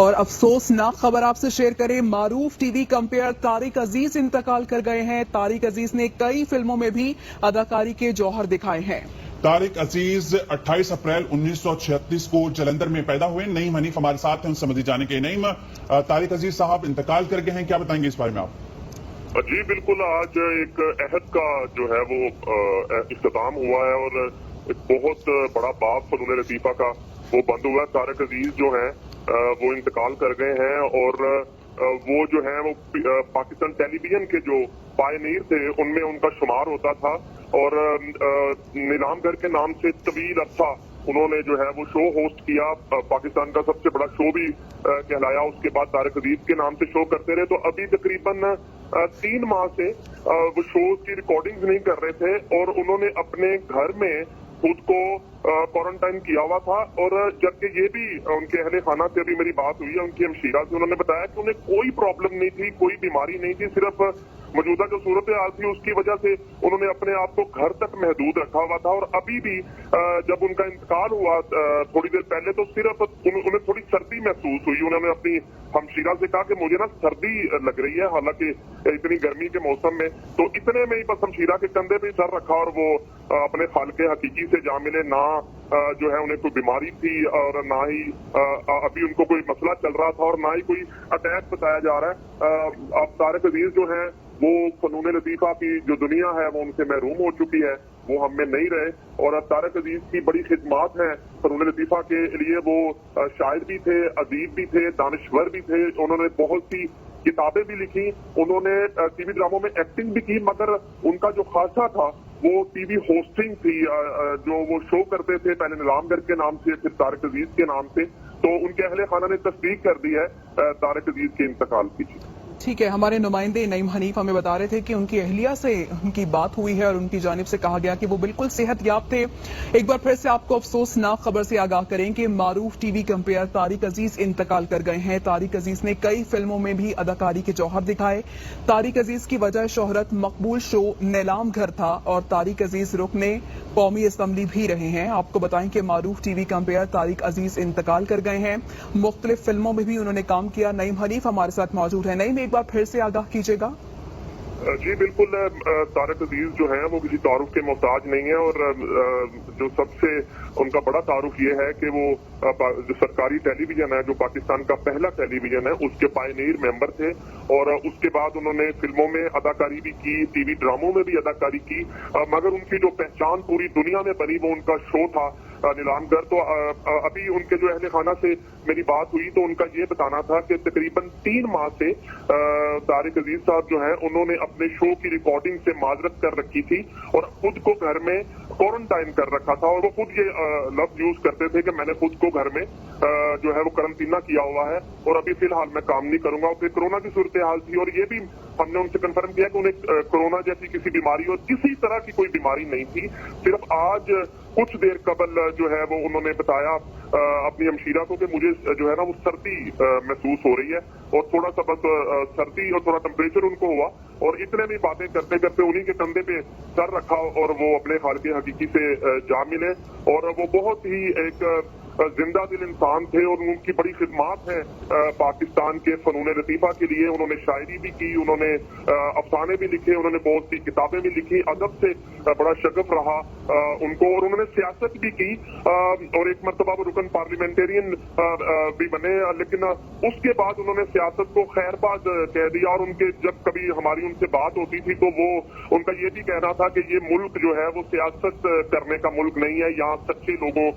اور افسوسناک خبر آپ سے شیئر کریں، معروف ٹی وی کمپیئر طارق عزیز انتقال کر گئے ہیں۔ طارق عزیز نے کئی فلموں میں بھی اداکاری کے جوہر دکھائے ہیں۔ طارق عزیز 28 اپریل 1936 کو جلندھر میں پیدا ہوئے۔ نعیم حنیف ہمارے ساتھ ہیں، ان سے مزید جانے کے۔ نعیم، طارق عزیز صاحب انتقال کر گئے ہیں، کیا بتائیں گے اس بارے میں آپ؟ جی بالکل، آج ایک عہد کا جو ہے وہ اختتام ہوا ہے اور ایک بہت بڑا باب فنون لطیفہ کا وہ بند ہوا ہے۔ طارق عزیز جو ہیں وہ انتقال کر گئے ہیں اور وہ جو ہیں وہ پاکستان ٹیلی ویژن کے جو پائنیر تھے ان میں ان کا شمار ہوتا تھا اور نیلام گھر کے نام سے طویل عرصہ انہوں نے جو ہے وہ شو ہوسٹ کیا۔ پاکستان کا سب سے بڑا شو بھی کہلایا۔ اس کے بعد طارق عزیز کے نام سے شو کرتے رہے، تو ابھی تقریباً 3 ماہ سے وہ شوز کی ریکارڈنگ نہیں کر رہے تھے اور انہوں نے اپنے گھر میں خود کو کوارنٹائن کیا ہوا تھا۔ اور جبکہ یہ بھی ان کے اہل خانہ سے ابھی میری بات ہوئی ہے، ان کی ہمشیرہ سے، انہوں نے بتایا کہ انہیں کوئی پرابلم نہیں تھی، کوئی بیماری نہیں تھی، صرف موجودہ جو صورتحال تھی اس کی وجہ سے انہوں نے اپنے آپ کو گھر تک محدود رکھا ہوا تھا۔ اور ابھی بھی جب ان کا انتقال ہوا تھوڑی دیر پہلے، تو صرف انہیں تھوڑی سردی محسوس ہوئی۔ انہوں نے اپنی ہمشیرہ سے کہا کہ مجھے نا سردی لگ رہی ہے، حالانکہ اتنی گرمی کے موسم میں۔ تو اتنے میں ہی بس ہمشیرہ کے کندھے پہ سر رکھا اور وہ اپنے خالق حقیقی سے جا ملے۔ نہ جو ہے انہیں کوئی بیماری تھی اور نہ ہی ابھی ان کو کوئی مسئلہ چل رہا تھا اور نہ ہی کوئی اٹیک بتایا جا رہا ہے۔ اب طارق عزیز جو ہیں وہ فنون لطیفہ کی جو دنیا ہے وہ ان سے محروم ہو چکی ہے، وہ ہم میں نہیں رہے۔ اور اب طارق عزیز کی بڑی خدمات ہیں فنون لطیفہ کے لیے۔ وہ شاعر بھی تھے، ادیب بھی تھے، دانشور بھی تھے۔ انہوں نے بہت سی کتابیں بھی لکھی، انہوں نے ٹی وی ڈراموں میں ایکٹنگ بھی کی، مگر ان کا جو خاصہ تھا وہ ٹی وی ہوسٹنگ تھی، جو وہ شو کرتے تھے پہلے نیلام گھر کے نام سے، پھر طارق عزیز کے نام سے۔ تو ان کے اہل خانہ نے تصدیق کر دی ہے طارق عزیز کے انتقال کی۔ ٹھیک ہے، ہمارے نمائندے نعیم حنیف ہمیں بتا رہے تھے کہ ان کی اہلیہ سے ان کی بات ہوئی ہے اور ان کی جانب سے کہا گیا کہ وہ بالکل صحت یاب تھے۔ ایک بار پھر سے آپ کو افسوسناک خبر سے آگاہ کریں کہ معروف ٹی وی کمپیئر طارق عزیز انتقال کر گئے ہیں۔ طارق عزیز نے کئی فلموں میں بھی اداکاری کے جوہر دکھائے۔ طارق عزیز کی وجہ شہرت مقبول شو نیلام گھر تھا اور طارق عزیز رکن قومی اسمبلی بھی رہے ہیں۔ آپ کو بتائیں کہ معروف ٹی وی کمپیئر طارق عزیز انتقال کر گئے ہیں۔ مختلف فلموں میں بھی انہوں نے کام کیا۔ نعیم حنیف ہمارے ساتھ موجود ہیں۔ نعیم، ایک بار پھر سے آگاہ کیجیے گا۔ جی بالکل، طارق عزیز جو ہیں وہ کسی تعارف کے محتاج نہیں ہیں اور جو سب سے ان کا بڑا تعارف یہ ہے کہ وہ جو سرکاری ٹیلی ویژن ہے، جو پاکستان کا پہلا ٹیلی ویژن ہے، اس کے پائنیر ممبر تھے اور اس کے بعد انہوں نے فلموں میں اداکاری بھی کی، ٹی وی ڈراموں میں بھی اداکاری کی، مگر ان کی جو پہچان پوری دنیا میں بنی وہ ان کا شو تھا نیلام گھر۔ تو ابھی ان کے جو اہل خانہ سے میری بات ہوئی تو ان کا یہ بتانا تھا کہ تقریباً 3 ماہ سے طارق عزیز صاحب جو ہیں انہوں نے اپنے شو کی ریکارڈنگ سے معذرت کر رکھی تھی اور خود کو گھر میں کوارنٹائن کر رکھا تھا، اور وہ خود یہ لفظ یوز کرتے تھے کہ میں نے خود کو گھر میں جو ہے وہ قرنطینہ کیا ہوا ہے اور ابھی فی الحال میں کام نہیں کروں گا۔ اور پھر کورونا کی صورتحال تھی اور یہ بھی ہم نے ان سے کنفرم کیا کہ انہیں کورونا جیسی کسی بیماری اور کسی طرح کی کوئی بیماری نہیں تھی۔ صرف آج کچھ دیر قبل جو ہے وہ انہوں نے بتایا اپنی ہمشیرہ کو کہ مجھے جو ہے نا وہ سردی محسوس ہو رہی ہے اور تھوڑا سا بس سردی اور تھوڑا ٹمپریچر ان کو ہوا، اور اتنے بھی باتیں کرتے کرتے انہی کے کندھے پہ سر رکھا اور وہ اپنے خالق حقیقی سے جا ملے۔ اور وہ بہت ہی ایک زندہ دل انسان تھے اور ان کی بڑی خدمات ہیں پاکستان کے فنون لطیفہ کے لیے۔ انہوں نے شاعری بھی کی، انہوں نے افسانے بھی لکھے، انہوں نے بہت سی کتابیں بھی لکھی، ادب سے بڑا شغف رہا ان کو، اور انہوں نے سیاست بھی کی اور ایک مرتبہ وہ رکن پارلیمنٹرین بھی بنے، لیکن اس کے بعد انہوں نے سیاست کو خیر باد کہہ دیا۔ اور ان کے جب کبھی ہماری ان سے بات ہوتی تھی تو وہ ان کا یہ بھی کہنا تھا کہ یہ ملک جو ہے وہ سیاست کرنے کا ملک نہیں ہے، یہاں سچے لوگوں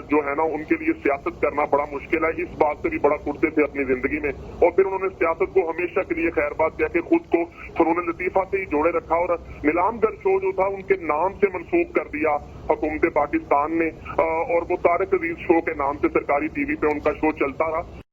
جو ہے نا ان کے لیے سیاست کرنا بڑا مشکل ہے۔ اس بات سے بھی بڑا کرتے تھے اپنی زندگی میں، اور پھر انہوں نے سیاست کو ہمیشہ کے لیے خیر بات کہہ کے خود کو فنون لطیفہ سے ہی جوڑے رکھا اور نیلام گھر شو جو تھا ان کے نام سے منسوخ کر دیا حکومت پاکستان نے، اور وہ طارق عزیز شو کے نام سے سرکاری ٹی وی پہ ان کا شو چلتا رہا۔